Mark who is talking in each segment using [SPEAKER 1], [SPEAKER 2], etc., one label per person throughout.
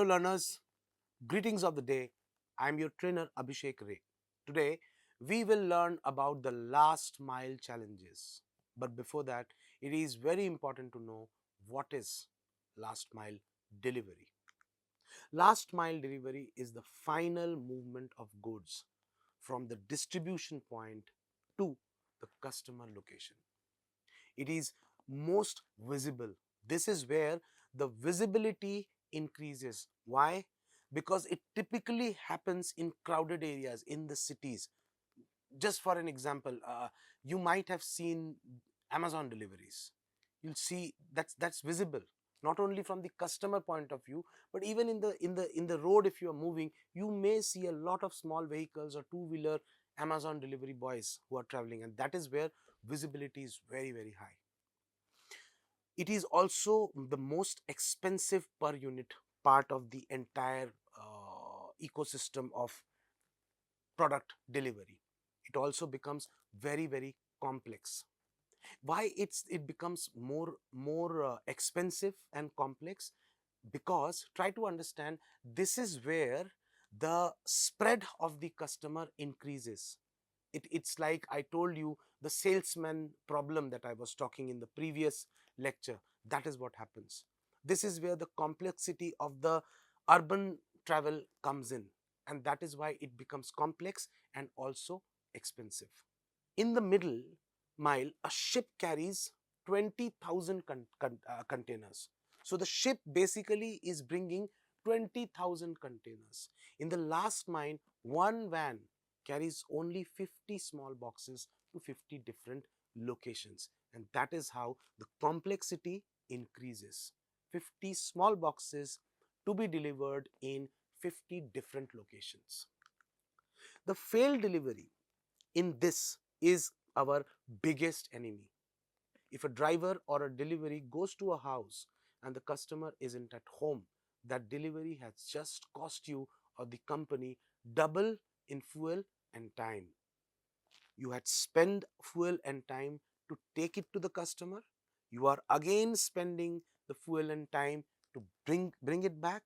[SPEAKER 1] Hello learners, greetings of the day. I am your trainer Abhishek Ray. Today we will learn about the last mile challenges. But before that, it is very important to know what is last mile delivery. Last mile delivery is the final movement of goods from the distribution point to the customer location. It is most visible. This is where the visibility increases. Why? Because it typically happens in crowded areas in the cities. Just for an example, you might have seen Amazon deliveries. You'll see that's visible not only from the customer point of view, but even in the road. If you are moving, you may see a lot of small vehicles or two-wheeler Amazon delivery boys who are traveling, and that is where visibility is very, very high. It is also the most expensive per unit part of the entire ecosystem of product delivery. It also becomes very, very complex. Why it becomes more expensive and complex? Because try to understand, this is where the spread of the customer increases. It's like I told you, the salesman problem that I was talking in the previous lecture. That is what happens. This is where the complexity of the urban travel comes in, and that is why it becomes complex and also expensive. In the middle mile, a ship carries 20,000 containers. So the ship basically is bringing 20,000 containers. In the last mile, one van carries only 50 small boxes to 50 different locations, and that is how the complexity increases. 50 small boxes to be delivered in 50 different locations. The failed delivery in this is our biggest enemy. If a driver or a delivery goes to a house and the customer isn't at home, that delivery has just cost you or the company double in fuel and time. You had spent fuel and time to take it to the customer. You are again spending the fuel and time to bring it back.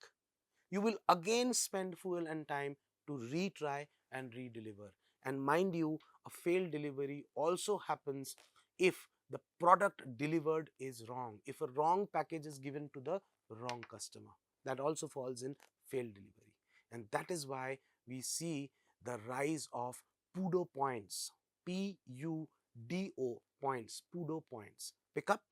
[SPEAKER 1] You will again spend fuel and time to retry and redeliver. And mind you, a failed delivery also happens if the product delivered is wrong. If a wrong package is given to the wrong customer, that also falls in failed delivery. And that is why we see the rise of PUDO points, PUDO points, PUDO points, pick up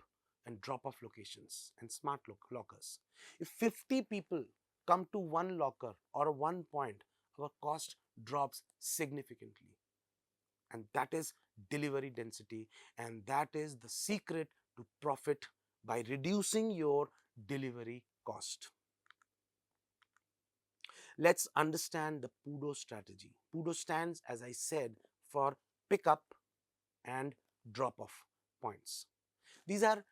[SPEAKER 1] and drop off locations and smart lockers. If 50 people come to one locker or one point, our cost drops significantly. And that is delivery density, and that is the secret to profit by reducing your delivery cost. Let's understand the PUDO strategy. PUDO stands, as I said, for pick up and drop off points. These are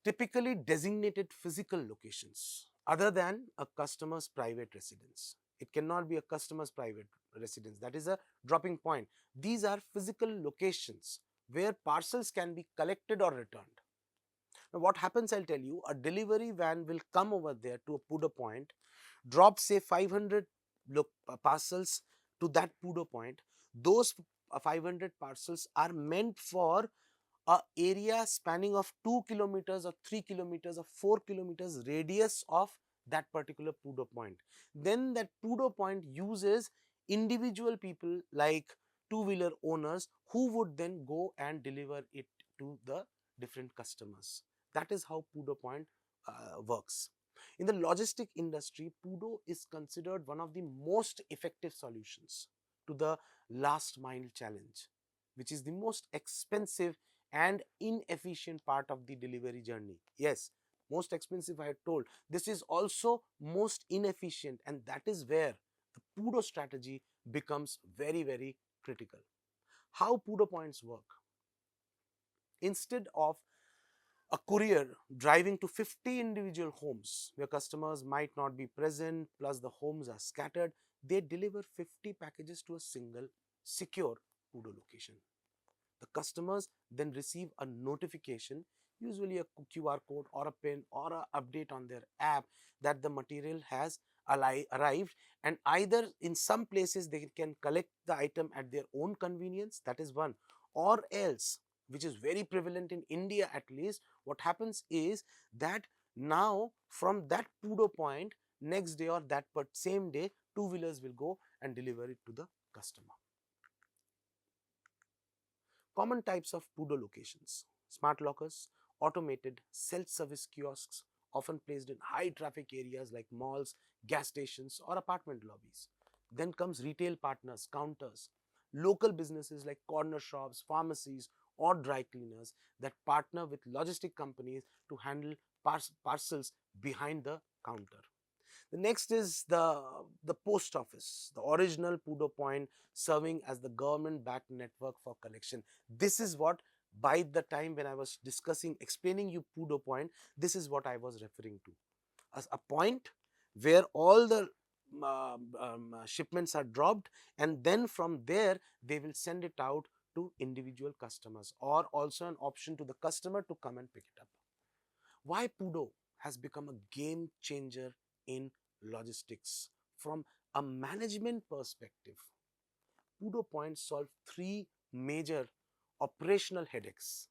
[SPEAKER 1] typically designated physical locations other than a customer's private residence. It cannot be a customer's private residence. That is a dropping point. These are physical locations where parcels can be collected or returned. Now, what happens, I'll tell you, a delivery van will come over there to a PUDO point, drop say 500 parcels to that PUDO point. Those 500 parcels are meant for a area spanning of 2 kilometers or 3 kilometers or 4 kilometers radius of that particular PUDO point. Then that PUDO point uses individual people like two-wheeler owners who would then go and deliver it to the different customers. That is how PUDO point works. In the logistic industry, PUDO is considered one of the most effective solutions to the last mile challenge, which is the most expensive and inefficient part of the delivery journey. Yes, most expensive, I had told. This is also most inefficient, and that is where the PUDO strategy becomes very, very critical. How PUDO points work? Instead of a courier driving to 50 individual homes where customers might not be present, plus the homes are scattered, they deliver 50 packages to a single secure PUDO location. The customers then receive a notification, usually a QR code or a pin or an update on their app, that the material has arrived, and either in some places they can collect the item at their own convenience, that is one, or else, which is very prevalent in India at least, what happens is that now from that PUDO point, next day or that but same day, two-wheelers will go and deliver it to the customer. Common types of PUDO locations: smart lockers, automated self-service kiosks, often placed in high traffic areas like malls, gas stations, or apartment lobbies. Then comes retail partners, counters, local businesses like corner shops, pharmacies, or dry cleaners that partner with logistic companies to handle parcels behind the counter. The next is the post office, the original PUDO point serving as the government-backed network for collection. This is what, by the time when I was discussing, explaining you PUDO point, this is what I was referring to. As a point where all the shipments are dropped, and then from there they will send it out to individual customers, or also an option to the customer to come and pick it up. Why PUDO has become a game changer in logistics? From a management perspective, PUDO points solve three major operational headaches.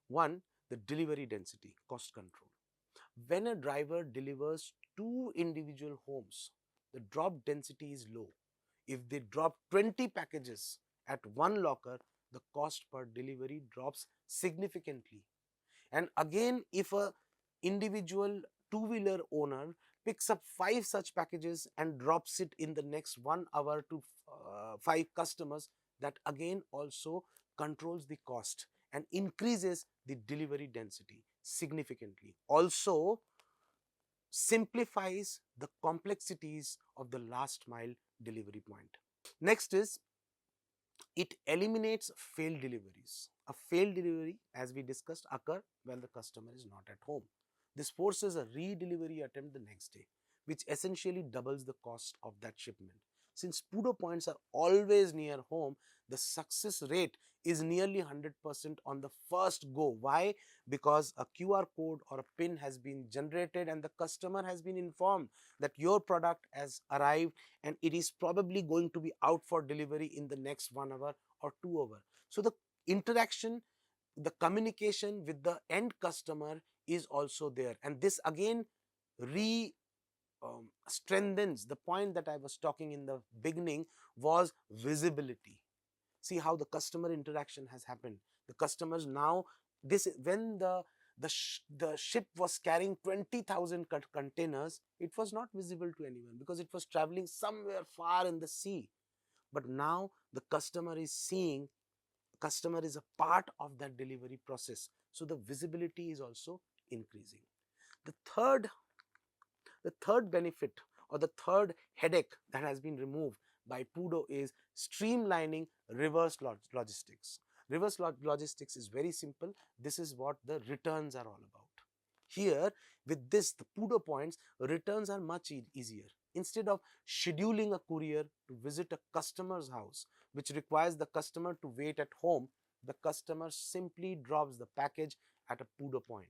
[SPEAKER 1] One, the delivery density, cost control. When a driver delivers two individual homes, the drop density is low. If they drop 20 packages at one locker, the cost per delivery drops significantly. And again, if a individual two-wheeler owner picks up 5 such packages and drops it in the next 1 hour to 5 customers, that again also controls the cost and increases the delivery density significantly. Also simplifies the complexities of the last mile delivery point. Next is, it eliminates failed deliveries. A failed delivery, as we discussed, occur when the customer is not at home. This forces a re-delivery attempt the next day, which essentially doubles the cost of that shipment. Since PUDO points are always near home, the success rate is nearly 100% on the first go. Why? Because a QR code or a PIN has been generated and the customer has been informed that your product has arrived and it is probably going to be out for delivery in the next 1 hour or 2 hours. So the interaction, the communication with the end customer is also there, and this again re strengthens the point that I was talking in the beginning, was visibility. See how the customer interaction has happened. The customers now, this when the ship was carrying 20,000 containers, it was not visible to anyone because it was traveling somewhere far in the sea. But now the customer is seeing, customer is a part of that delivery process, so the visibility is also increasing. The third the third benefit, or the third headache that has been removed by PUDO, is streamlining reverse logistics. Reverse logistics is very simple. This is what the returns are all about. Here, with this, the PUDO points, returns are much easier. Instead of scheduling a courier to visit a customer's house, which requires the customer to wait at home, the customer simply drops the package at a PUDO point.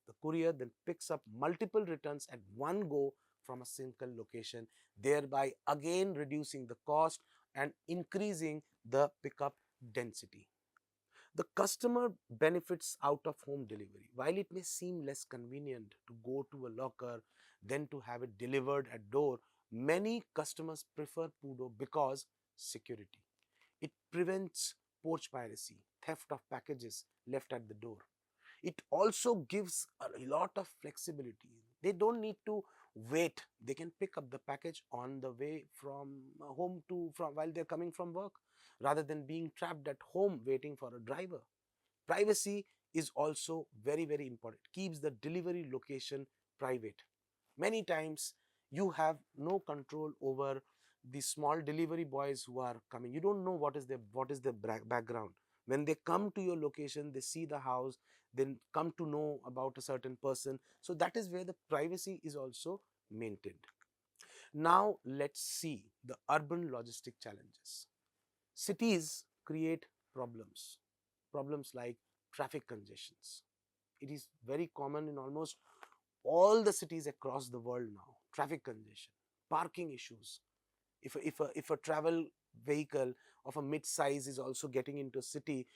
[SPEAKER 1] The courier then picks up multiple returns at one go from a single location, thereby again reducing the cost and increasing the pickup density. The customer benefits out of home delivery. While it may seem less convenient to go to a locker than to have it delivered at door, many customers prefer PUDO because security. It prevents porch piracy, theft of packages left at the door. It also gives a lot of flexibility. They don't need to wait. They can pick up the package on the way from home to from while they're coming from work, rather than being trapped at home waiting for a driver. Privacy is also very, very important. Keeps the delivery location private. Many times you have no control over the small delivery boys who are coming. You don't know what is their background. When they come to your location, they see the house, then come to know about a certain person. So that is where the privacy is also maintained. Now let's see the urban logistic challenges. Cities create problems like traffic congestions. It is very common in almost all the cities across the world now. traffic congestion, parking issues. If a travel vehicle of a mid size is also getting into a city,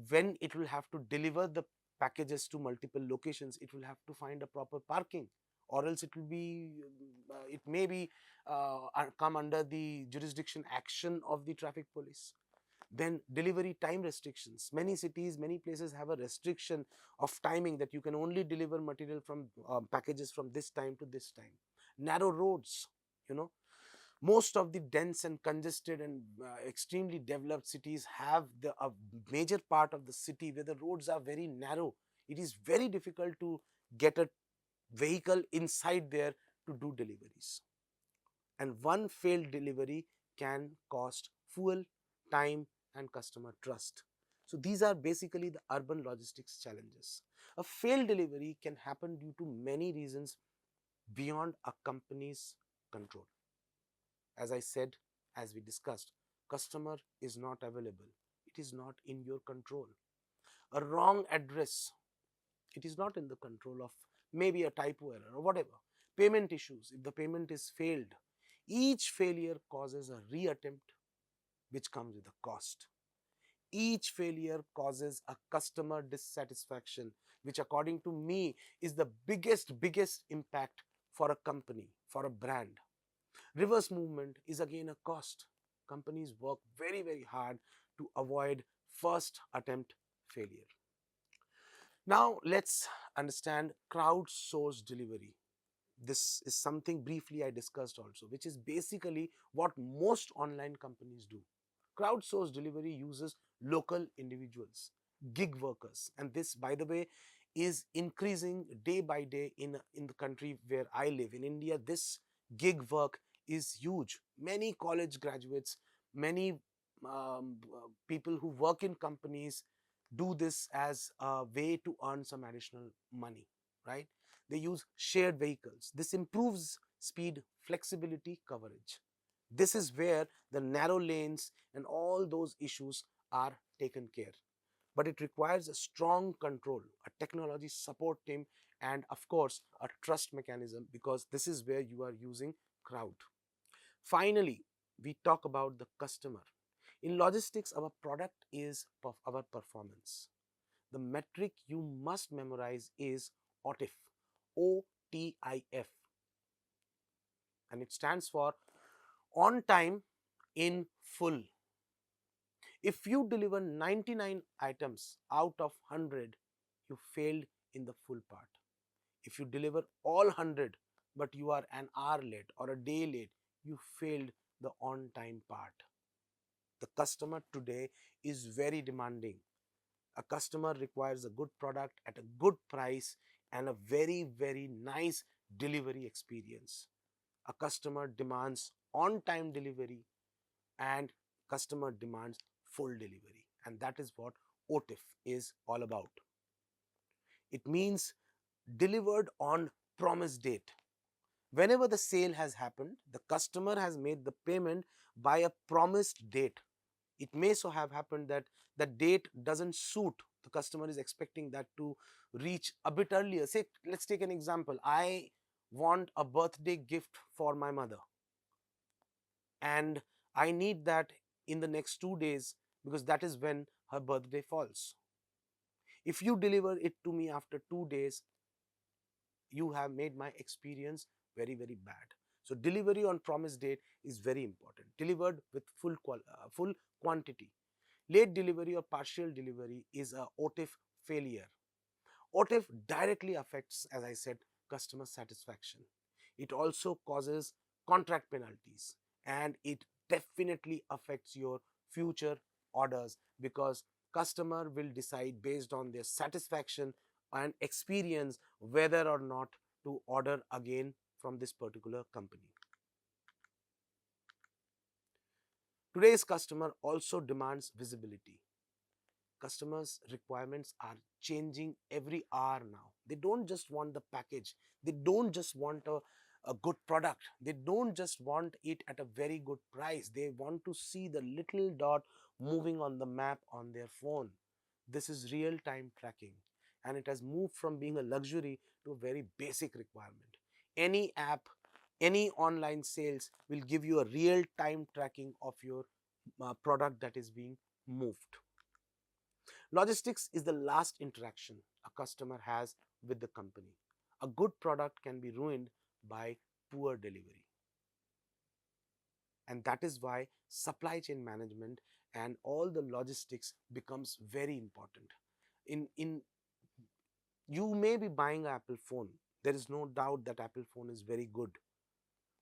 [SPEAKER 1] when it will have to deliver the packages to multiple locations, it will have to find a proper parking, or else it will be it may be come under the jurisdiction action of the traffic police. Then delivery time restrictions. Many cities, many places have a restriction of timing, that you can only deliver material from packages from this time to this time. Narrow roads, you know, most of the dense and congested and extremely developed cities have a major part of the city where the roads are very narrow. It is very difficult to get a vehicle inside there to do deliveries, and one failed delivery can cost fuel, time, and customer trust. So these are basically the urban logistics challenges. A failed delivery can happen due to many reasons beyond a company's control. As I said, as we discussed, customer is not available. It is not in your control. A wrong address, it is not in the control of, maybe a typo error or whatever. Payment issues, if the payment is failed, each failure causes a reattempt, which comes with a cost. Each failure causes a customer dissatisfaction, which according to me is the biggest impact for a company, for a brand. Reverse movement is again a cost. Companies work very hard to avoid first attempt failure. Now let's understand crowdsourced delivery. This is something briefly I discussed also, which is basically what most online companies do. Crowdsourced delivery uses local individuals, gig workers, and this, by the way, is increasing day by day in the country where I live. In India, this gig work is huge. Many college graduates, many people who work in companies do this as a way to earn some additional money, right? They use shared vehicles. This improves speed, flexibility, coverage. This is where the narrow lanes and all those issues are taken care. But it requires a strong control, a technology support team, and of course, a trust mechanism, because this is where you are using crowd. Finally, we talk about the customer. In logistics, our product is our performance. The metric you must memorize is OTIF, OTIF, and it stands for on time in full. If you deliver 99 items out of 100, you failed in the full part. If you deliver all 100 but you are an hour late or a day late, you failed the on time part. The customer today is very demanding. A customer requires a good product at a good price and a very nice delivery experience. A customer demands on time delivery, and customer demands full delivery, and that is what OTIF is all about. It means delivered on promised date. Whenever the sale has happened, the customer has made the payment by a promised date. It may so have happened that the date doesn't suit. The customer is expecting that to reach a bit earlier. Say, let's take an example. I want a birthday gift for my mother, and I need that in the next 2 days, because that is when her birthday falls. If you deliver it to me after 2 days, you have made my experience very bad. So delivery on promised date is very important. Delivered with full quantity. Late delivery or partial delivery is a OTIF failure. OTIF directly affects, as I said, customer satisfaction. It also causes contract penalties, and it definitely affects your future orders, because customer will decide based on their satisfaction and experience whether or not to order again from this particular company. Today's customer also demands visibility. Customers' requirements are changing every hour now. They don't just want the package. They don't just want a good product. They don't just want it at a very good price. They want to see the little dot moving on the map on their phone. This is real-time tracking, and it has moved from being a luxury to a very basic requirement. any app, any online sales will give you a real time tracking of your product that is being moved. Logistics is the last interaction a customer has with the company. A good product can be ruined by poor delivery. And that is why supply chain management and all the logistics becomes very important. In You may be buying an Apple phone. There is no doubt that Apple phone is very good.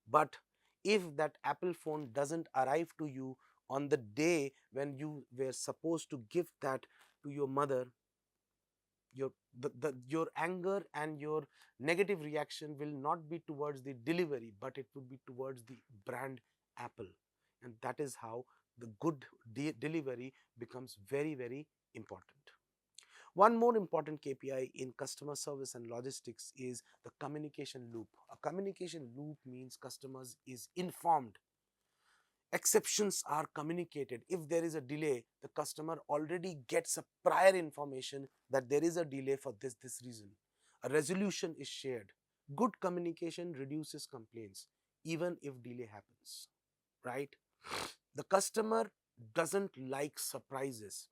[SPEAKER 1] But if that Apple phone doesn't arrive to you on the day when you were supposed to give that to your mother, your anger and your negative reaction will not be towards the delivery, but it would be towards the brand Apple. And that is how the good delivery becomes very, very important. One more important KPI in customer service and logistics is the communication loop. A communication loop means customers is informed. Exceptions are communicated. If there is a delay, the customer already gets a prior information that there is a delay for this reason. A resolution is shared. Good communication reduces complaints even if delay happens, right? The customer doesn't like surprises.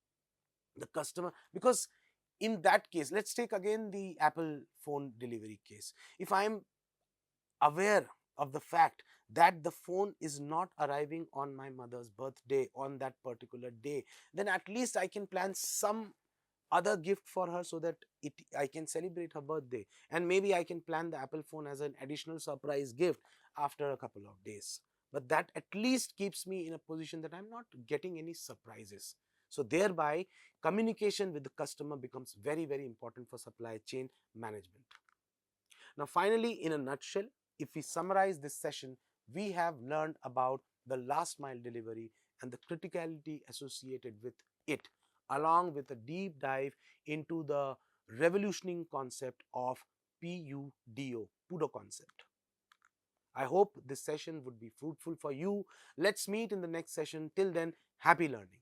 [SPEAKER 1] The customer, because in that case, let's take again the Apple phone delivery case. If I am aware of the fact that the phone is not arriving on my mother's birthday on that particular day, then at least I can plan some other gift for her so that I can celebrate her birthday, and maybe I can plan the Apple phone as an additional surprise gift after a couple of days. But that at least keeps me in a position that I'm not getting any surprises. So thereby communication with the customer becomes very, very important for supply chain management. Now, finally, in a nutshell, if we summarize this session, we have learned about the last mile delivery and the criticality associated with it, along with a deep dive into the revolutioning concept of PUDO concept. I hope this session would be fruitful for you. Let's meet in the next session. Till then, happy learning.